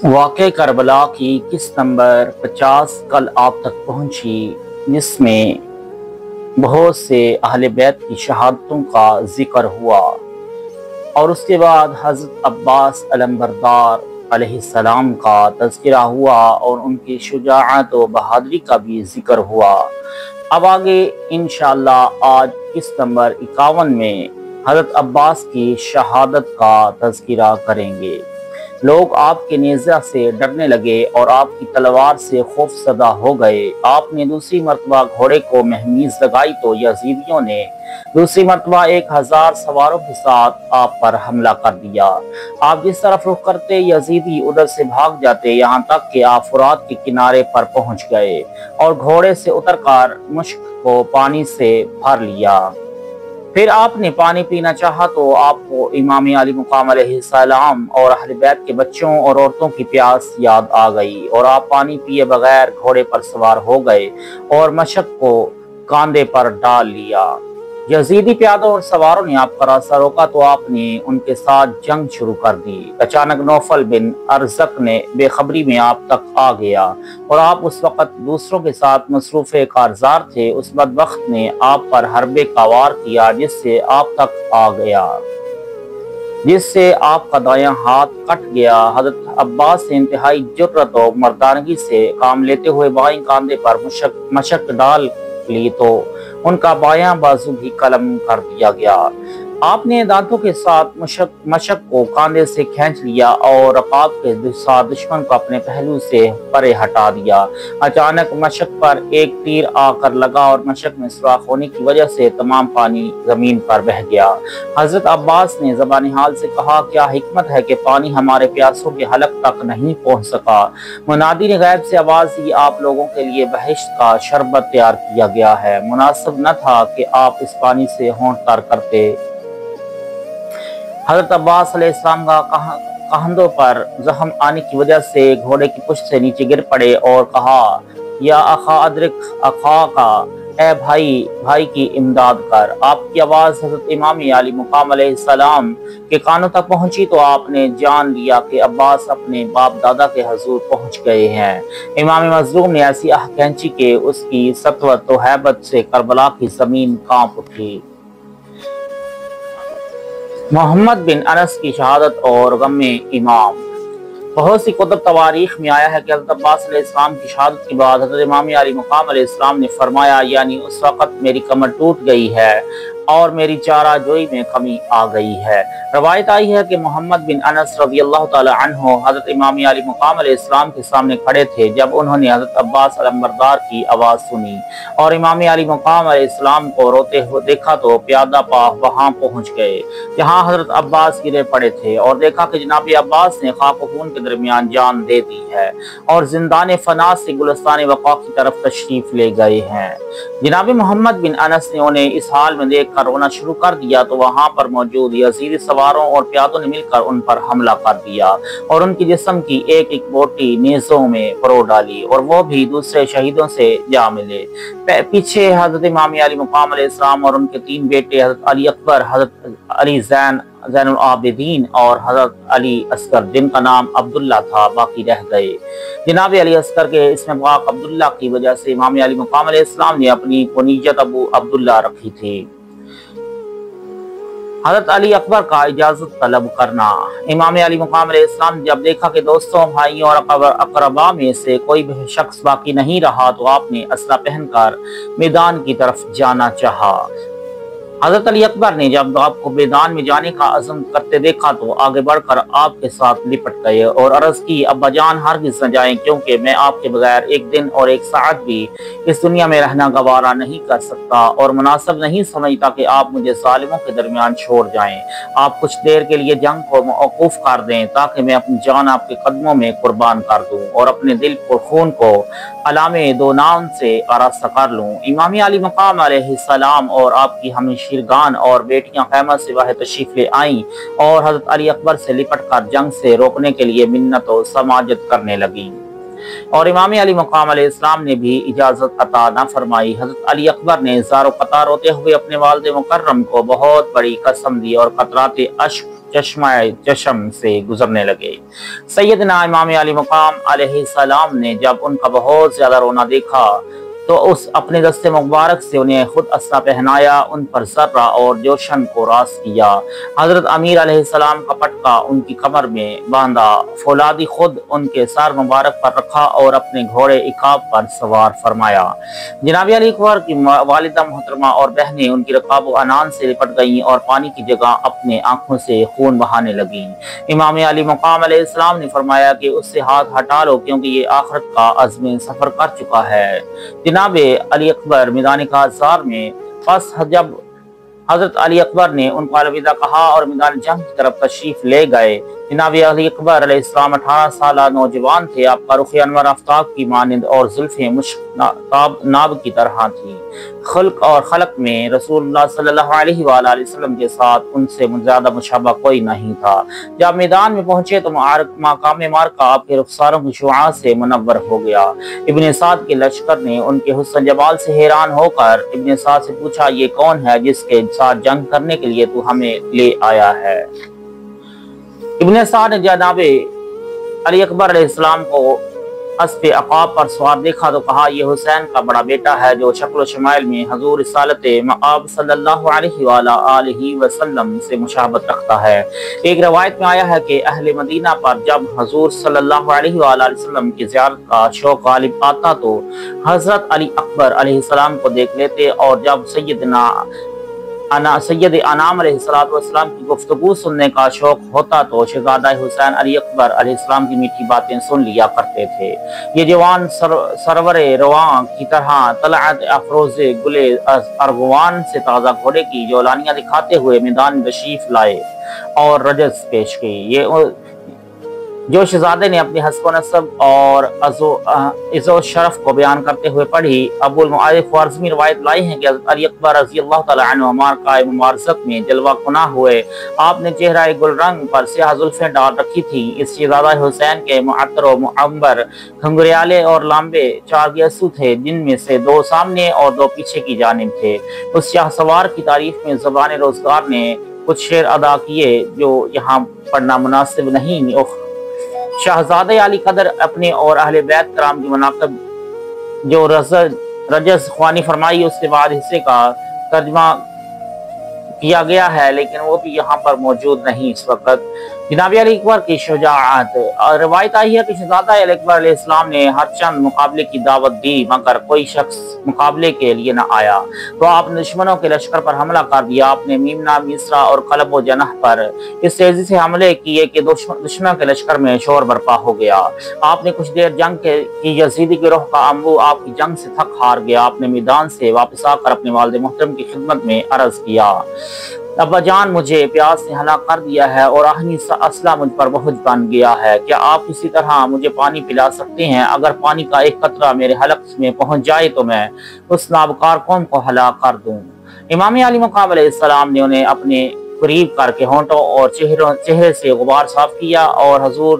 واقع کربلا کی قسط نمبر 50 کل آپ تک پہنچی، جس میں بہت سے اہل بیت کی شہادتوں کا ذکر ہوا اور اس کے بعد حضرت عباس علمبردار علیہ السلام کا تذکرہ ہوا اور ان کی شجاعت و بہادری کا بھی ذکر ہوا۔ اب آگے انشاءاللہ آج قسط نمبر 51 میں حضرت عباس کی شہادت کا تذکرہ کریں گے۔ لوگ آپ کے نیزہ سے ڈرنے لگے اور آپ کی تلوار سے خوف زدہ ہو گئے۔ آپ نے دوسری مرتبہ گھوڑے کو مہمیز لگائی تو یزیدیوں نے دوسری مرتبہ 1000 سواروں کے ساتھ آپ پر حملہ کر دیا۔ آپ جس طرف رخ کرتے یزیدی ادھر سے بھاگ جاتے، یہاں تک کہ آپ فرات کے کنارے پر پہنچ گئے اور گھوڑے سے اتر کر مشک کو پانی سے بھر لیا۔ پھر آپ نے پانی پینا چاہا تو آپ کو امام علی مقام علیہ السلام اور اہل بیت کے بچوں اور عورتوں کی پیاس یاد آ گئی اور آپ پانی پیے بغیر گھوڑے پر سوار ہو گئے اور مشک کو کاندھے پر ڈال لیا۔ یزیدی پیادوں اور سواروں نے آپ کا راستہ روکا تو آپ نے ان کے ساتھ جنگ شروع کر دی۔ اچانک نوفل بن ارزق نے بے خبری میں آپ تک آ گیا اور آپ اس وقت دوسروں کے ساتھ مصروف کارزار تھے۔ اس بدبخت نے آپ پر حربے کا وار کیا جس سے آپ تک آ گیا، جس سے آپ کا دایاں ہاتھ کٹ گیا۔ حضرت عباس سے انتہائی جرأت و مردانگی سے کام لیتے ہوئے بائیں کاندھے پر مشک ڈال لی تو ان کا بایاں بازو بھی قلم کر دیا گیا۔ آپ نے دانتوں کے ساتھ مشک کو کاندھے سے کھینچ لیا اور رقاب کے ساتھ دشمن کو اپنے پہلو سے پرے ہٹا دیا۔ اچانک مشک پر ایک تیر آ کر لگا اور مشک میں سوراخ ہونے کی وجہ سے تمام پانی زمین پر بہہ گیا۔ حضرت عباس نے زبان حال سے کہا، کیا حکمت ہے کہ پانی ہمارے پیاسوں کے حلق تک نہیں پہنچ سکا؟ منادی نے غیب سے آواز دی، آپ لوگوں کے لیے بہشت کا شربت تیار کیا گیا ہے۔ مناسب نہ تھا کہ آپ اس پانی سے ہونٹ تر کرتے۔ حضرت عباس علیہ السلام کا کندھوں پر زخم آنے کی وجہ سے گھوڑے کی پشت سے نیچے گر پڑے اور کہا، یا اخا ادرک اخا کا، اے بھائی کی امداد کر۔ آپ کی آواز حضرت امام علی مقام علیہ السلام کے کانوں تک پہنچی تو آپ نے جان لیا کہ عباس اپنے باپ دادا کے حضور پہنچ گئے ہیں۔ امام مظلوم نے ایسی آہ کھینچی کہ اس کی سطوت و ہیبت سے کربلا کی زمین کانپ اٹھی۔ محمد بن انس کی شہادت اور غم امام۔ بہت سی کتب تواریخ میں آیا ہے کہ حضرت عباس علیہ السلام کی شہادت کے بعد حضرت امام علی مقام علیہ السلام نے فرمایا، یعنی اس وقت میری کمر ٹوٹ گئی ہے اور میری چارہ جوئی میں کمی آ گئی ہے۔ روایت آئی ہے کہ محمد بن انس رضی اللہ تعالی عنہ حضرت امام علی مقام علیہ السلام کے سامنے کھڑے تھے جب انہوں نے حضرت عباس علمبردار کی آواز سنی اور امام علی مقام علیہ السلام کو روتے ہوئے دیکھا تو پیادہ پا وہاں پہنچ گئے جہاں حضرت عباس گرے پڑے تھے اور دیکھا کہ جناب عباس نے خاک و خون کے درمیان جان دے دی ہے اور زندان فنا سے گلستان بقا کی طرف تشریف لے گئے ہیں۔ جناب محمد بن انس نے انہیں اس حال میں دیکھ کر رونا شروع کر دیا تو وہاں پر موجود یزیدی سواروں اور پیادوں نے مل کر ان پر حملہ کر دیا اور ان کی جسم کی ایک ایک بوٹی نیزوں میں پرو ڈالی اور وہ بھی دوسرے شہیدوں سے جا ملے۔ پیچھے حضرت امام علی مقام علیہ السلام اور ان کے 3 بیٹے حضرت علی اکبر، حضرت علی زین العابدین اور حضرت علی اصغر، جن کا نام عبداللہ تھا، باقی رہ گئے۔ جناب علی اصغر کے اسم پاک عبداللہ کی وجہ سے امام علی مقام علیہ السلام نے اپنی کنیت ابو عبداللہ رکھی تھی۔ حضرت علی اکبر کا اجازت طلب کرنا۔ امام علی مقام علیہ السلام نے جب دیکھا کہ دوستوں، بھائیوں اور اقربا میں سے کوئی بھی شخص باقی نہیں رہا تو آپ نے اسلحہ پہن کر میدان کی طرف جانا چاہا۔ حضرت علی اکبر نے جب آپ کو میدان میں جانے کا عزم کرتے دیکھا تو آگے بڑھ کر آپ کے ساتھ لپٹ گئے اور عرض کی، ابا جان ہرگز نہ جائیں، کیونکہ میں آپ کے بغیر ایک دن اور ایک ساعت بھی اس دنیا میں رہنا گوارا نہیں کر سکتا اور مناسب نہیں سمجھتا کہ آپ مجھے ظالموں کے درمیان چھوڑ جائیں۔ آپ کچھ دیر کے لیے جنگ کو موقوف کر دیں تاکہ میں اپنی جان آپ کے قدموں میں قربان کر دوں اور اپنے دل پر خون کو علام دونان سے آراستہ کر لوں۔ امام علی مقام علیہ السلام اور آپ کی ہمشیرگان اور بیٹیاں خیمہ سے باہر تشریف لے آئیں اور حضرت علی اکبر سے لپٹ کر جنگ سے روکنے کے لیے منت و سماجت کرنے لگیں۔ اور امام علی مقام علیہ السلام نے بھی اجازت عطا نہ فرمائی۔ حضرت علی اکبر نے زار و قطار ہوتے ہوئے اپنے والد مکرم کو بہت بڑی قسم دی اور قطرات اشک چشم سے گزرنے لگے۔ سیدنا امام علی مقام علیہ السلام نے جب ان کا بہت زیادہ رونا دیکھا تو اس اپنے دست مبارک سے انہیں خود اسلحہ پہنایا، ان پر ذرہ اور جوشن کو راست کیا۔ حضرت امیر علیہ السلام کا پٹکا ان کی کمر میں باندھا، فولادی خود ان کے سر مبارک پر رکھا اور اپنے گھوڑے عقاب پر سوار فرمایا۔ جناب علی اکبر کی والدہ محترمہ اور بہنیں ان کی رکاب و عنان سے لپٹ گئیں اور پانی کی جگہ اپنے آنکھوں سے خون بہانے لگیں۔ امام علی مقام علیہ السلام نے فرمایا کہ اس سے ہاتھ ہٹا لو کیونکہ یہ آخرت کا عزم سفر کر چکا ہے۔ جناب علی اکبر میدان کاذار میں پس جب حضرت علی اکبر نے ان کو الوداع کہا اور میدان جنگ کی طرف تشریف لے گئے۔ جناب علی اکبر علیہ السلام 18 سالہ نوجوان تھے۔ آپ کا رخ انور آفتاب کی مانند اور زلفیں مشتاب ناب کی طرح تھی۔ خلق اور خلق میں رسول اللہ صلی اللہ علیہ وآلہ وسلم کے ساتھ ان سے زیادہ مشابہ کوئی نہیں تھا۔ جب میدان میں پہنچے تو مقام معرکہ آپ کے رخساروں کی شعاع سے منور ہو گیا۔ ابن سعد کے لشکر نے ان کے حسن جمال سے حیران ہو کر ابن سعد سے پوچھا، یہ کون ہے جس کے ساتھ جنگ کرنے کے لیے تو ہمیں لے آیا ہے؟ ابن سعد نے جناب علی اکبر علیہ السلام کو اسب عقاب پر سوار دیکھا تو کہا، یہ حسین کا بڑا بیٹا ہے جو شکل و شمائل میں حضور رسالت مآب صلی اللہ علیہ وآلہ وسلم سے مشابہت رکھتا ہے۔ ایک روایت میں آیا ہے کہ اہل مدینہ پر جب حضور صلی اللہ علیہ وآلہ وسلم کی زیارت کا شوق غالب آتا تو حضرت علی اکبر علیہ السلام کو دیکھ لیتے، اور جب سید انام علیہ السلام کی گفتگو سننے کا شوق ہوتا تو شہزادہ حسین علی اکبر علیہ السلام کی میٹھی باتیں سن لیا کرتے تھے۔ یہ جوان سرور رواں کی طرح طلعت افروز گلے ارغوان سے تازہ گھوڑے کی جولانیاں دکھاتے ہوئے میدان میں تشریف لائے اور رجز پیش کی۔ یہ جو شہزادے نے اپنی حسب و نسب اور عز و شرف کو بیان کرتے ہوئے پڑھی۔ ابو المعارف خوارزمی روایت لائی ہیں کہ حضرت علی اکبر رضی اللہ تعالیٰ عنہ معرکہ مبارزت میں جلوہ کناں ہوئے۔ آپ نے چہرہ گل رنگ پر سیاہ زلفیں ڈال رکھی تھی۔ اس شہزادہ حسین کے معطر و معمر گھنگریالے اور لامبے 4 گیسو تھے، جن میں سے 2 سامنے اور 2 پیچھے کی جانب تھے۔ اس شاہ سوار کی تعریف میں زبان روزگار نے کچھ شعر ادا کیے جو یہاں پڑھنا مناسب نہیں۔ شہزادہ علی قدر اپنے اور اہل بیت کرام کی مناقب جو رجز خوانی فرمائی، اس کے بعد حصے کا ترجمہ کیا گیا ہے، لیکن وہ بھی یہاں پر موجود نہیں اس وقت۔ جناب علی اکبر کی شجاعت روایت آئی ہے کہ شہزادہ علی اکبر علیہ السلام نے ہر چند مقابلے کی دعوت دی مگر کوئی شخص مقابلے کے لیے نہ آیا تو آپ نے دشمنوں کے لشکر پر حملہ کر دیا۔ آپ نے میمنہ، میسرا اور قلب و جناح پر اس تیزی سے حملے کیے کہ دشمنوں کے لشکر میں شور برپا ہو گیا۔ آپ نے کچھ دیر جنگ کی، یزیدی گروہ کا امبو آپ کی جنگ سے تھک ہار گیا۔ آپ نے میدان سے واپس آ کر اپنے والد محترم کی خدمت میں عرض کیا، ابا جان مجھے پیاس نے ہلاک کر دیا ہے اور آہنی سا اسلحہ مجھ پر بوجھ بن گیا ہے، کیا آپ کسی طرح مجھے پانی پلا سکتے ہیں؟ اگر پانی کا ایک قطرہ میرے حلق میں پہنچ جائے تو میں اس نابکار قوم کو ہلاک کر دوں۔ امام علی مقام علیہ السلام نے انہیں اپنے قریب کر کے ہونٹوں اور چہرے سے غبار صاف کیا اور حضور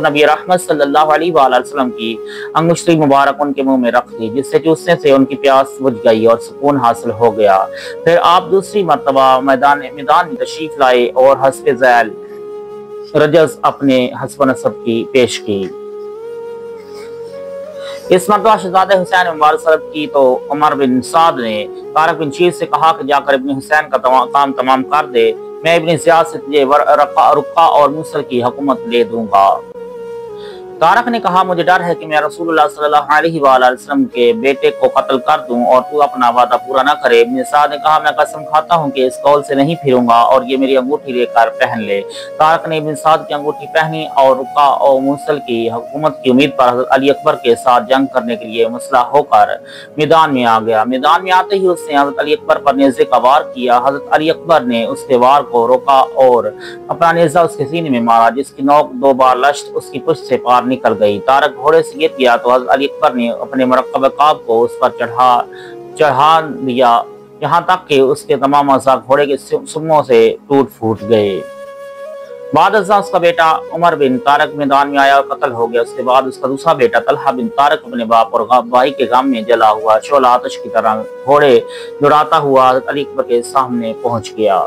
نبی رحمت صلی اللہ علیہ وآلہ وسلم کی انگشتری مبارک ان کے منہ میں رکھ دی، جس سے چوسنے سے ان کی پیاس بجھ گئی اور سکون حاصل ہو گیا۔ پھر آپ دوسری مرتبہ میدان میں تشریف لائے اور حسب ذیل رجز اپنے حسب نسب کی پیش کی۔ اس مرتبہ شہزادہ حسین مبارک صاحب کی تو عمر بن سعد نے طارق بن شیر سے کہا کہ جا کر ابن حسین کا کام تمام کر دے، میں ابن زیاد سے تجھے رقہ اور موصل کی حکومت دے دوں گا۔ طارق نے کہا، مجھے ڈر ہے کہ میں رسول اللہ صلی اللہ علیہ وآلہ وسلم کے بیٹے کو قتل کر دوں اور تو اپنا وعدہ پورا نہ کرے۔ ابن سعد نے کہا، میں قسم کھاتا ہوں کہ اس قول سے نہیں پھروں گا اور یہ میری انگوٹھی لے کر پہن لے۔ طارق نے ابن سعد کی انگوٹھی پہنی اور رقہ اور موصل کی حکومت کی امید پر حضرت علی اکبر کے ساتھ جنگ کرنے کے لیے مسلح ہو کر میدان میں آ گیا۔ میدان میں آتے ہی اس نے حضرت علی اکبر پر نیزے کا وار کیا۔ حضرت علی اکبر نے اس کے وار کو روکا اور اپنا نیزہ اس کے سینے میں مارا، جس کی نوک 2 بار لشت اس کی پشت سے پار نکل گئی۔ طارق گھوڑے سے گر گیا تو حضرت علی اکبر نے اپنے مرکب عقاب کو اس پر چڑھا دیا، یہاں تک کہ اس کے تمام اعضاء گھوڑے کے سموں سے ٹوٹ پھوٹ گئے۔ بعد ازاں اس کا بیٹا عمر بن طارق میدان میں آیا اور قتل ہو گیا۔ اس کے بعد اس کا دوسرا بیٹا طلحہ بن طارق اپنے باپ اور بھائی کے غم میں جلا ہوا شعلہ آتش کی طرح گھوڑے دوڑاتا ہوا حضرت علی اکبر کے سامنے پہنچ گیا۔